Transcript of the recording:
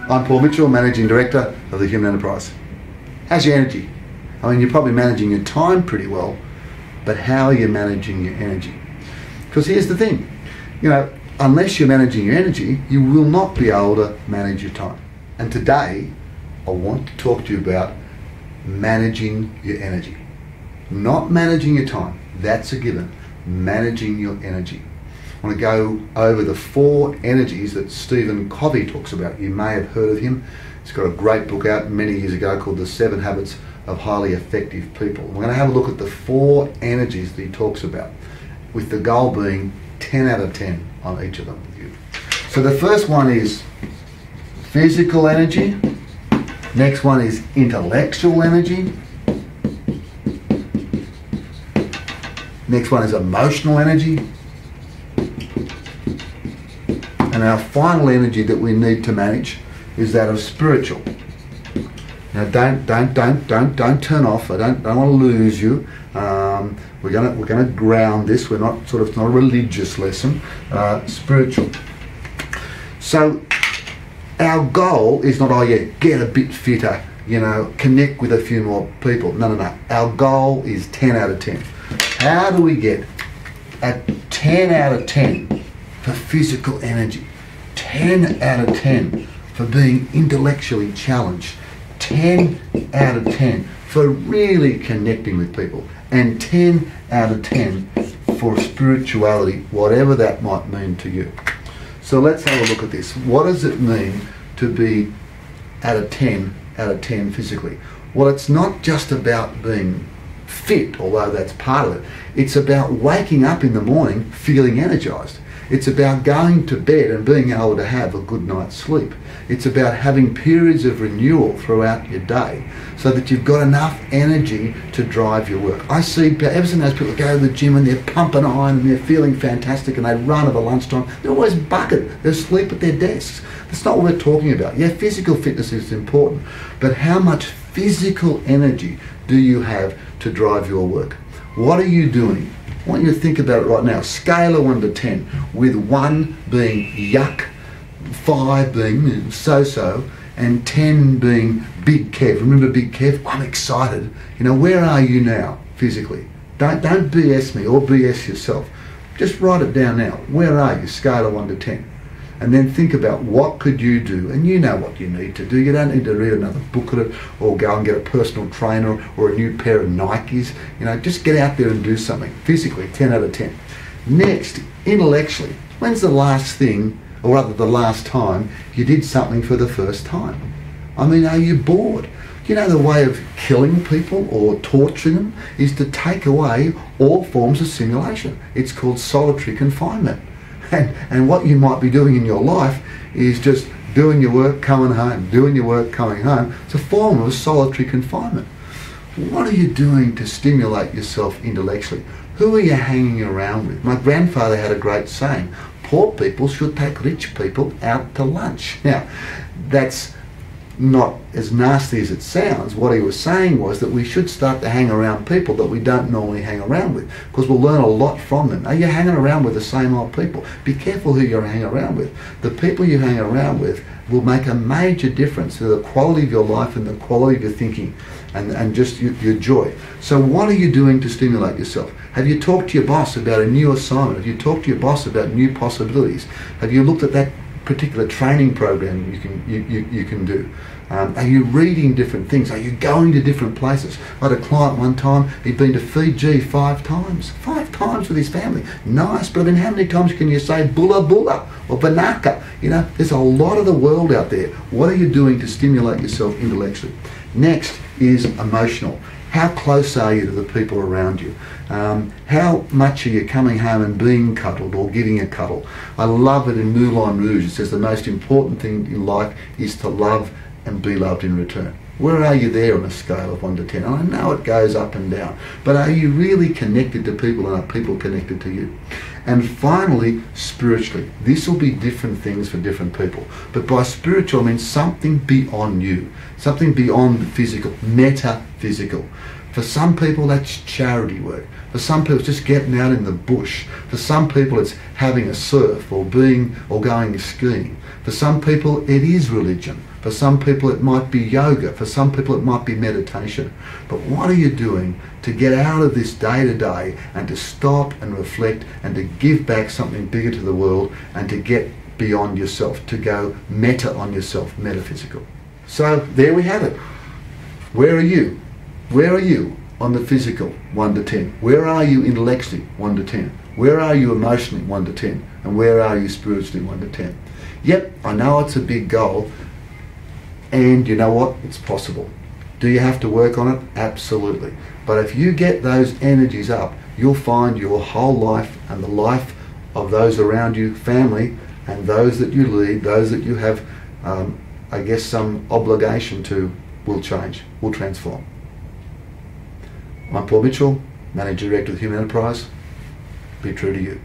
I'm Paul Mitchell, Managing Director of the Human Enterprise. How's your energy? I mean, you're probably managing your time pretty well, but how are you managing your energy? Because here's the thing, unless you're managing your energy, you will not be able to manage your time. And today, I want to talk to you about managing your energy. Not managing your time, that's a given. Managing your energy. I want to go over the 4 energies that Stephen Covey talks about. You may have heard of him. He's got a great book out many years ago called The 7 Habits of Highly Effective People. We're going to have a look at the 4 energies that he talks about, with the goal being 10 out of 10 on each of them with you. So the first one is physical energy. Next one is intellectual energy. Next one is emotional energy. And our final energy that we need to manage is that of spiritual. Now, don't turn off. I don't want to lose you. We're gonna ground this. We're not it's not a religious lesson. Spiritual. So our goal is not get a bit fitter. Connect with a few more people. No. Our goal is 10 out of 10. How do we get a 10 out of 10 for physical energy, 10 out of 10 for being intellectually challenged, 10 out of 10 for really connecting with people, and 10 out of 10 for spirituality, whatever that might mean to you. So let's have a look at this. What does it mean to be out of 10 physically? Well, it's not just about being fit, although that's part of it. It's about waking up in the morning feeling energized. It's about going to bed and being able to have a good night's sleep. It's about having periods of renewal throughout your day so that you've got enough energy to drive your work. I see, ever since those people go to the gym and they're pumping iron and they're feeling fantastic and they run over lunchtime, they're always bucketed. They're asleep at their desks. That's not what we're talking about. Yeah, physical fitness is important, but how much physical energy do you have to drive your work? What are you doing? I want you to think about it right now. Scale of 1 to 10, with 1 being yuck, 5 being so-so, and 10 being Big Kev. Remember Big Kev? I'm excited. Where are you now physically? Don't BS me or BS yourself. Just write it down now. Where are you? Scale of 1 to 10. And then think about what could you do, and you know what you need to do. You don't need to read another book on it or go and get a personal trainer or a new pair of Nikes. Just get out there and do something. Physically, 10 out of 10. Next, intellectually, when's the last thing, or rather the last time, you did something for the first time? I mean, are you bored? The way of killing people or torturing them is to take away all forms of stimulation. It's called solitary confinement. And what you might be doing in your life is just doing your work, coming home, doing your work, coming home. It's a form of solitary confinement. What are you doing to stimulate yourself intellectually? Who are you hanging around with? My grandfather had a great saying, poor people should take rich people out to lunch. Now, that's not as nasty as it sounds. What he was saying was that we should start to hang around people that we don't normally hang around with, because we'll learn a lot from them. Are you hanging around with the same old people? Be careful who you're hanging around with. The people you hang around with will make a major difference to the quality of your life and the quality of your thinking and just your joy. So what are you doing to stimulate yourself? Have you talked to your boss about a new assignment? Have you talked to your boss about new possibilities? Have you looked at that particular training program you can do? Are you reading different things? Are you going to different places? I had a client one time, he'd been to Fiji 5 times. 5 times with his family. Nice, but how many times can you say Bula Bula or Banaka? There's a lot of the world out there. What are you doing to stimulate yourself intellectually? Next is emotional. How close are you to the people around you? How much are you coming home and being cuddled or giving a cuddle? I love it in Moulin Rouge. It says the most important thing in life is to love and be loved in return. Where are you there on a scale of 1 to 10? And I know it goes up and down, but are you really connected to people, and are people connected to you? And finally, spiritually. This will be different things for different people. But by spiritual, I mean something beyond you, something beyond the physical, metaphysical. For some people, that's charity work. For some people, it's just getting out in the bush. For some people, it's having a surf or going skiing. For some people, it is religion. For some people it might be yoga. For some people it might be meditation. But what are you doing to get out of this day to day and to stop and reflect and to give back something bigger to the world and to get beyond yourself, to go meta on yourself, metaphysical? So there we have it. Where are you? Where are you on the physical, 1 to 10? Where are you intellectually, 1 to 10? Where are you emotionally, 1 to 10? And where are you spiritually, 1 to 10? Yep, I know it's a big goal, and you know what? It's possible. Do you have to work on it? Absolutely. But if you get those energies up, you'll find your whole life and the life of those around you, family, and those that you lead, those that you have, I guess, some obligation to, will change, will transform. I'm Paul Mitchell, Managing Director of Human Enterprise. Be true to you.